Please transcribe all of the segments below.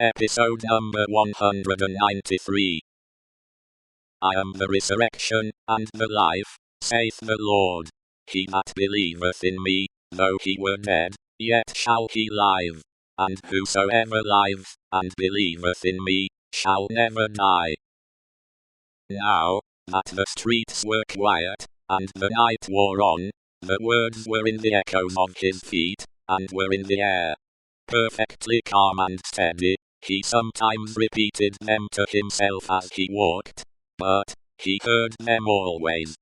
Episode number 193. I am the resurrection, and the life, saith the Lord. He that believeth in me, though he were dead, yet shall he live. And whosoever liveth, and believeth in me, shall never die. Now, that the streets were quiet, and the night wore on, the words were in the echoes of his feet, and were in the air. Perfectly calm and steady, he sometimes repeated them to himself as he walked, but he heard them always.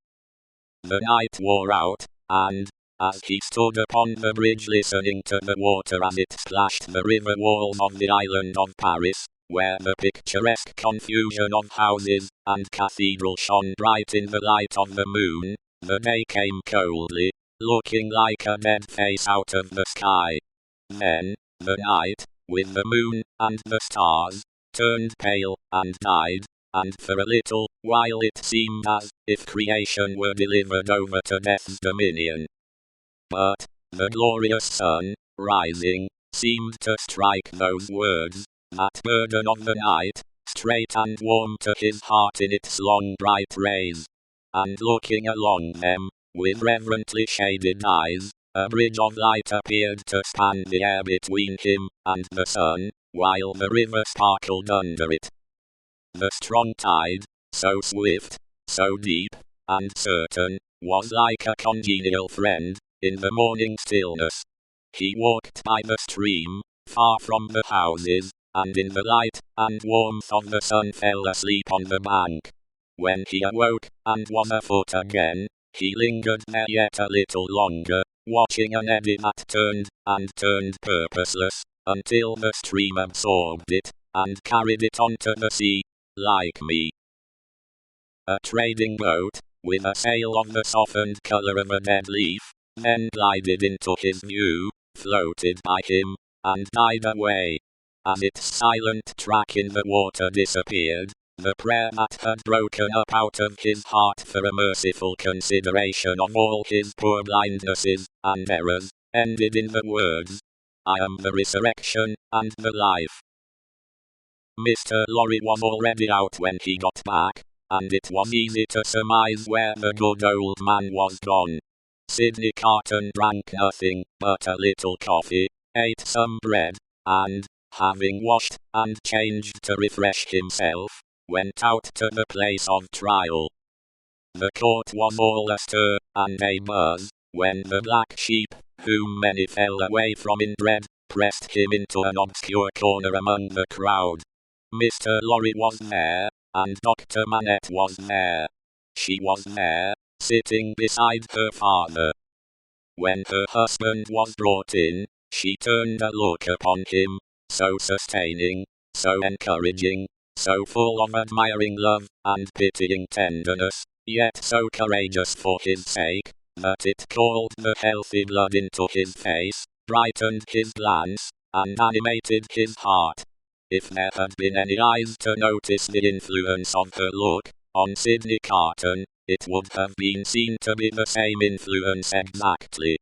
The night wore out, and, as he stood upon the bridge listening to the water as it splashed the river walls of the island of Paris, where the picturesque confusion of houses and cathedral shone bright in the light of the moon, the day came coldly, looking like a dead face out of the sky. Then, the night, with the moon and the stars, turned pale and died, and for a little while it seemed as if creation were delivered over to death's dominion. But the glorious sun, rising, seemed to strike those words, that burden of the night, straight and warm to his heart in its long bright rays. And looking along them, with reverently shaded eyes, a bridge of light appeared to span the air between him and the sun, while the river sparkled under it. The strong tide, so swift, so deep, and certain, was like a congenial friend, in the morning stillness. He walked by the stream, far from the houses, and in the light and warmth of the sun fell asleep on the bank. When he awoke, and was afoot again, he lingered there yet a little longer, watching an eddy that turned and turned purposeless, until the stream absorbed it, and carried it onto the sea, like me. A trading boat, with a sail of the softened color of a dead leaf, then glided into his view, floated by him, and died away. As its silent track in the water disappeared, the prayer that had broken up out of his heart for a merciful consideration of all his poor blindnesses and errors, ended in the words, I am the resurrection, and the life. Mr. Lorry was already out when he got back, and it was easy to surmise where the good old man was gone. Sidney Carton drank nothing but a little coffee, ate some bread, and, having washed and changed to refresh himself, went out to the place of trial. The court was all astir and a buzz, when the black sheep, whom many fell away from in dread, pressed him into an obscure corner among the crowd. Mr. Lorry was there, and Dr. Manette was there. She was there, sitting beside her father. When her husband was brought in, she turned a look upon him, so sustaining, so encouraging, so full of admiring love and pitying tenderness, yet so courageous for his sake, that it called the healthy blood into his face, brightened his glance, and animated his heart. If there had been any eyes to notice the influence of her look on Sidney Carton, it would have been seen to be the same influence exactly.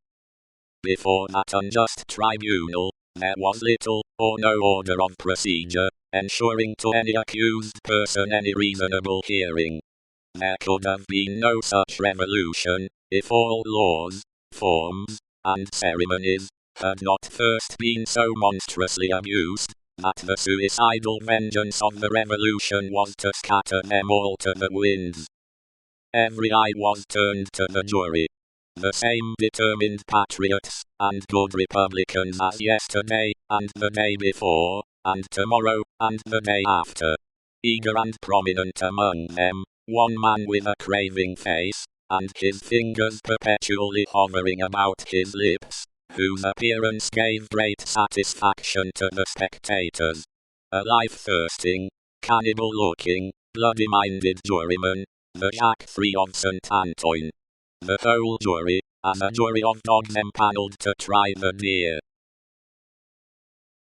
Before that unjust tribunal, there was little or no order of procedure, ensuring to any accused person any reasonable hearing. There could have been no such revolution, if all laws, forms, and ceremonies, had not first been so monstrously abused, that the suicidal vengeance of the revolution was to scatter them all to the winds. Every eye was turned to the jury. The same determined patriots, and good republicans as yesterday, and the day before, and tomorrow, and the day after. Eager and prominent among them, one man with a craving face, and his fingers perpetually hovering about his lips, whose appearance gave great satisfaction to the spectators. A life-thirsting, cannibal-looking, bloody-minded juryman, the Jacques III of St. Antoine. The whole jury, as a jury of dogs empaneled to try the deer,